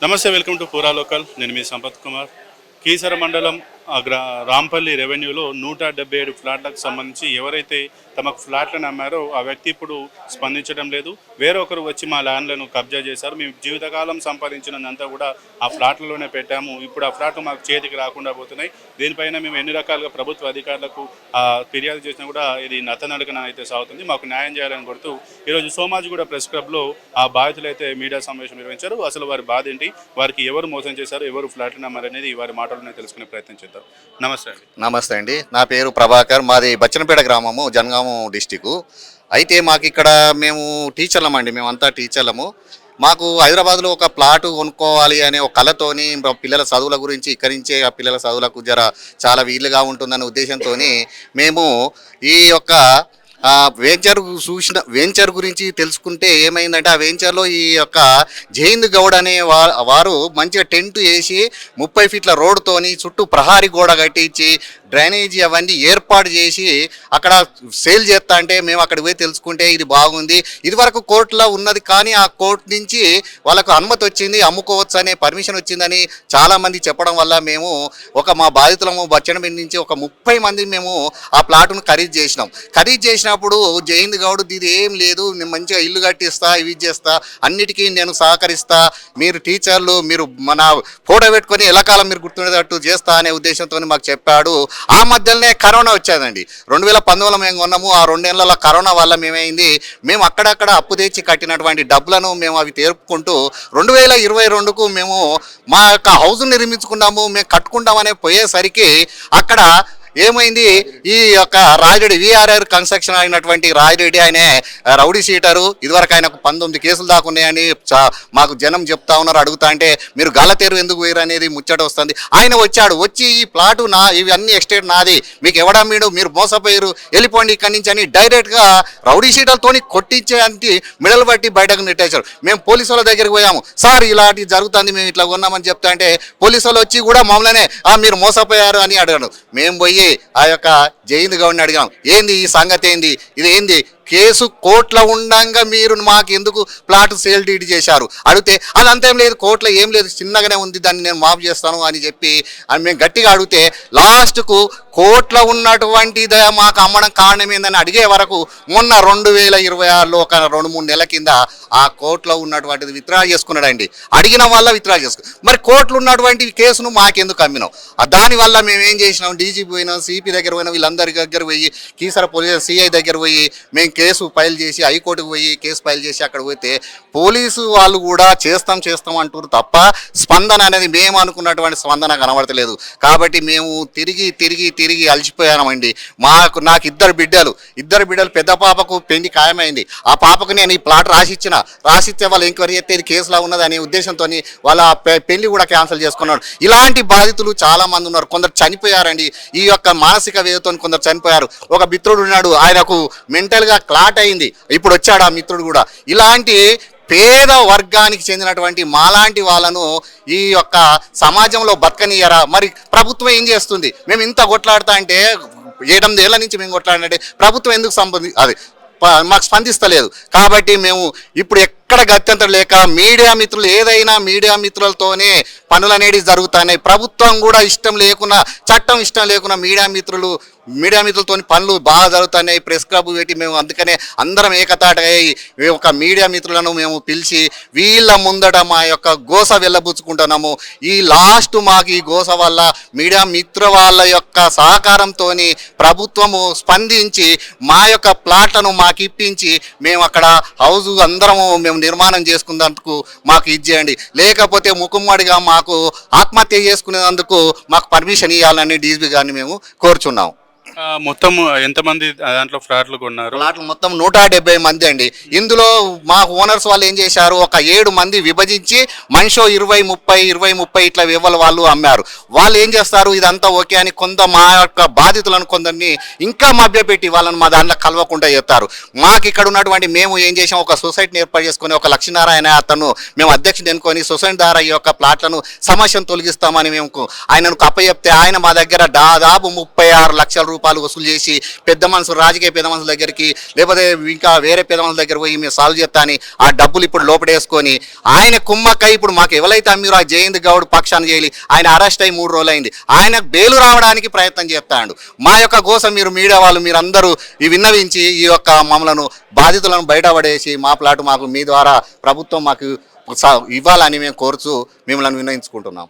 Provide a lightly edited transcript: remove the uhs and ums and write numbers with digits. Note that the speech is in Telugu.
నమస్తే, వెల్కమ్ టు పూరా లోకల్. నేను మీ సంపత్ కుమార్. కీసర మండలం రాంపల్లి రెవెన్యూలో 177 ఫ్లాట్లకు సంబంధించి ఎవరైతే తమకు ఫ్లాట్లను అమ్మారో ఆ వ్యక్తి ఇప్పుడు స్పందించడం లేదు. వేరొకరు వచ్చి మా ల్యాండ్లను కబ్జా చేశారు, మేము జీవితకాలం సంపాదించినంతా కూడా ఆ ఫ్లాట్లలోనే పెట్టాము, ఇప్పుడు ఆ ఫ్లాట్లు మాకు చేతికి రాకుండా పోతున్నాయి. దీనిపైన మేము ఎన్ని రకాలుగా ప్రభుత్వ అధికారులకు ఫిర్యాదు చేసినా కూడా ఇది నత్తనడకన అయితే సాగుతుంది. మాకు న్యాయం చేయాలని కోరుతూ ఈరోజు సోమాజిగూడ ప్రెస్ క్లబ్లో ఆ బాధితులు అయితే మీడియా సమావేశం నిర్వహించారు. అసలు వారి బాధ ఏంటి, వారికి ఎవరు మోసం చేశారు, ఎవరు ఫ్లాట్లను అమ్మారనేది వారి మాటలోనే తెలుసుకునే ప్రయత్నం చేద్దాం. నమస్తే అండి. నమస్తే అండి, నా పేరు ప్రభాకర్. మాది బచ్చనపేట గ్రామము, జనగాము డిస్టిక్. అయితే మాకు ఇక్కడ మేము టీచర్లం అండి, మేమంతా టీచర్లము. మాకు హైదరాబాద్లో ఒక ప్లాటు కొనుక్కోవాలి అనే ఒక కళతోని పిల్లల చదువుల గురించి ఇక్కడి నుంచే ఆ పిల్లల చదువులకు చాలా వీలుగా ఉంటుందనే ఉద్దేశంతో మేము ఈ యొక్క వెంచర్ గురించి తెలుసుకుంటే ఏమైందంటే, ఆ వెంచర్లో ఈ యొక్క జైంద్ గౌడ్ అనే వారు మంచిగా టెంట్ వేసి 30 ఫీట్ల రోడ్డుతోని చుట్టూ ప్రహారీ గోడ కట్టించి డ్రైనేజీ అవన్నీ ఏర్పాటు చేసి అక్కడ సేల్ చేస్తా అంటే మేము అక్కడికి పోయి తెలుసుకుంటే ఇది బాగుంది, ఇది వరకు కోర్టులో ఉన్నది కానీ ఆ కోర్టు నుంచి వాళ్ళకు అనుమతి వచ్చింది, అమ్ముకోవచ్చు అనే పర్మిషన్ వచ్చిందని చాలామంది చెప్పడం వల్ల మేము మా బాధితులము బచ్చనపేట నుంచి ఒక 30 మంది మేము ఆ ప్లాటును ఖరీదు చేసినప్పుడు జైంద్ గౌడ్ ఇది ఏం లేదు, నేను మంచిగా ఇల్లు కట్టిస్తా, ఇవి చేస్తా, అన్నిటికీ నేను సహకరిస్తా, మీరు టీచర్లు మీరు మన ఫోటో పెట్టుకొని ఎలాకాలం మీరు గుర్తుండేటట్టు చేస్తా అనే ఉద్దేశంతో మాకు చెప్పాడు. ఆ మధ్యలోనే కరోనా వచ్చేదండి. 2019 మేము కొన్నాము. ఆ 2 ఏళ్లలో కరోనా వల్ల మేమైంది, మేము అక్కడక్కడ అప్పు తెచ్చి కట్టినటువంటి డబ్బులను మేము అవి తీర్పుకుంటూ 2022కు మేము మా యొక్క హౌస్ నిర్మించుకున్నాము, మేము కట్టుకుంటామనే పోయేసరికి అక్కడ ఏమైంది, ఈ యొక్క రాజిరెడ్డి విఆర్ఆర్ కన్స్ట్రక్షన్ అయినటువంటి రాజిరెడ్డి ఆయనే రౌడీ షీటరు. ఇదివరకు ఆయనకు 19 కేసులు దాకా ఉన్నాయని మాకు జనం చెప్తా ఉన్నారు. అడుగుతా అంటే మీరు గలతేరు ఎందుకు వేరు అనేది ముచ్చట వస్తుంది. ఆయన వచ్చి ఈ ప్లాటు ఇవన్నీ ఎస్టేట్ నాది, మీకు ఎవడా మీరు మోసపోయారు, వెళ్ళిపోండి ఇక్కడి నుంచి అని డైరెక్ట్గా రౌడీ షీటర్తోని కొట్టించేంటి మిడలు బట్టి బయటకు నెట్టేశారు. మేము పోలీసు వాళ్ళ దగ్గరికి పోయాము, సార్ ఇలాంటి జరుగుతుంది, మేము ఇట్లా కొన్నామని చెప్తా అంటే పోలీసు వాళ్ళు వచ్చి కూడా మమ్మల్నే మీరు మోసపోయారు అని అడిగారు. మేము పోయి ఆ యొక్క జైంద్ గౌడ్ని అడిగాం, ఏంది ఈ సంగతి, ఏంది ఇది, ఏంది కేసు కోర్టులో ఉండంగా మీరు మాకు ఎందుకు ప్లాట్ సేల్ డీడ్ చేశారు అడిగితే అదంతేం లేదు, కోర్టులో ఏం లేదు, చిన్నగానే ఉంది, దాన్ని నేను మాఫ్ చేస్తాను అని చెప్పి మేము గట్టిగా అడిగితే లాస్ట్కు కోర్టులో ఉన్నటువంటిది మాకు అమ్మడం కారణం ఏందని అడిగే వరకు మొన్న 2026లో ఒక 2-3 నెలల కింద ఆ కోర్టులో ఉన్నటువంటిది విత్డ్రా చేసుకున్నాడండి. అడిగిన వల్ల విత్డ్రా మరి కోర్టులో ఉన్నటువంటి కేసును మాకెందుకు అమ్మినాం? దానివల్ల మేము ఏం చేసినాం, డీజీపీ పోయినాం, సిపి దగ్గర పోయినాం, వీళ్ళందరి దగ్గర పోయి కీసర పోలీసు సిఐ దగ్గర పోయి మేము కేసు ఫైల్ చేసి హైకోర్టుకు పోయి కేసు ఫైల్ చేసి అక్కడ పోతే పోలీసు వాళ్ళు కూడా చేస్తాం అంటారు తప్ప స్పందన అనేది మేము అనుకున్నటువంటి స్పందన కనబడతలేదు. కాబట్టి మేము తిరిగి అలసిపోయామండి. నాకు ఇద్దరు బిడ్డలు, పెద్ద పాపకు పెళ్లి ఖాయమైంది. ఆ పాపకు నేను ఈ ప్లాట్ రాసిస్తే వాళ్ళు ఎంక్వైరీ చేస్తే ఇది కేసులో ఉన్నది అనే ఉద్దేశంతో వాళ్ళ పెళ్లి కూడా క్యాన్సిల్ చేసుకున్నాడు. ఇలాంటి బాధితులు చాలా మంది ఉన్నారు. కొందరు చనిపోయారండి, ఈ యొక్క మానసిక వేదతో కొందరు చనిపోయారు. ఒక మిత్రుడు ఉన్నాడు, ఆయనకు మెంటల్గా క్లాట్ అయింది, ఇప్పుడు వచ్చాడు ఆ మిత్రుడు కూడా. ఇలాంటి పేద వర్గానికి చెందినటువంటి మాలాంటి వాళ్ళను ఈ యొక్క సమాజంలో బతకనియరా? మరి ప్రభుత్వం ఏం చేస్తుంది? మేము ఇంత కొట్లాడుతా అంటే 8 ఏళ్ల నుంచి మేము కొట్లాడినట్టే ప్రభుత్వం ఎందుకు మాకు స్పందిస్తలేదు. కాబట్టి మేము ఇప్పుడు ఎక్కడ గత్యంతరం లేక మీడియా మిత్రులు ఏదైనా మీడియా మిత్రులతోనే పనులు అనేవి జరుగుతున్నాయి. ప్రభుత్వం కూడా ఇష్టం లేకున్నా, చట్టం ఇష్టం లేకున్నా మీడియా మిత్రులతో పనులు బాగా జరుగుతున్నాయి. ప్రెస్ క్లబ్ పెట్టి మేము అందుకనే అందరం ఏకతాటై ఒక మీడియా మిత్రులను మేము పిలిచి వీళ్ళ ముందట మా యొక్క గోస వెళ్ళబుచ్చుకుంటున్నాము. ఈ లాస్ట్ మాకు ఈ గోస వల్ల మీడియా మిత్ర వాళ్ళ యొక్క సహకారంతో ప్రభుత్వము స్పందించి మా యొక్క ప్లాట్లను మాకు ఇప్పించి మేము అక్కడ హౌస్ అందరము మేము నిర్మాణం చేసుకున్నందుకు మాకు ఇచ్చేయండి, లేకపోతే ముఖమ్మడిగా మాకు ఆత్మహత్య చేసుకునేందుకు మాకు పర్మిషన్ ఇవ్వాలని డీజీపీ గారిని మేము కోరుచున్నాం. మొత్తం ఎంతమంది దాంట్లో ఫ్లాట్లు కొన్నారు? ఫ్లాట్లు మొత్తం 170 మంది అండి. ఇందులో మా ఓనర్స్ వాళ్ళు ఏం చేశారు, ఒక 7 మంది విభజించి మనిషో 20-30 ఇట్లా ఇవ్వాలి వాళ్ళు అమ్మారు. వాళ్ళు ఏం చేస్తారు, ఇదంతా ఓకే అని మా యొక్క బాధితులను కొందరిని ఇంకా మభ్యపెట్టి వాళ్ళని మా దాంట్లో కలవకుండా చెప్తారు. మాకు ఇక్కడ ఉన్నటువంటి మేము ఏం చేసాం, ఒక సొసైటీని ఏర్పాటు చేసుకుని ఒక లక్ష్మీనారాయణ అతను మేము అధ్యక్షుడు ఎన్నుకొని సొసైటీ ద్వారా ఈ యొక్క ప్లాట్లను సమస్యను తొలగిస్తామని మేము ఆయనను అప్పచెప్తే ఆయన మా దగ్గర దాదాపు 36 లక్షల రూపాయలు రూపాయలు వసూలు చేసి పెద్ద మనుషులు రాజకీయ పెద్ద మనుషుల దగ్గరికి లేకపోతే ఇంకా వేరే పెద్ద మనుషుల దగ్గర పోయి మేము సాల్వ్ చేస్తా అని ఆ డబ్బులు ఇప్పుడు లోపడేసుకొని ఆయన కుమ్మక్కై ఇప్పుడు మాకు ఎవరైతే అమ్మిరో ఆ జయంత్ గౌడ్ పక్షాన్ని చేయాలి ఆయన అరెస్ట్ అయ్యి 3 రోజులు అయింది. ఆయన బెయిలు రావడానికి ప్రయత్నం చేస్తాడు. మా యొక్క కోసం మీరు మీడియా వాళ్ళు మీరందరూ ఈ విన్నవించి ఈ యొక్క మమ్మలను బాధితులను బయటపడేసి మా ప్లాట్ మాకు మీ ద్వారా ప్రభుత్వం మాకు ఇవ్వాలని మేము కోరుచూ మిమ్మల్ని విన్నవించుకుంటున్నాం.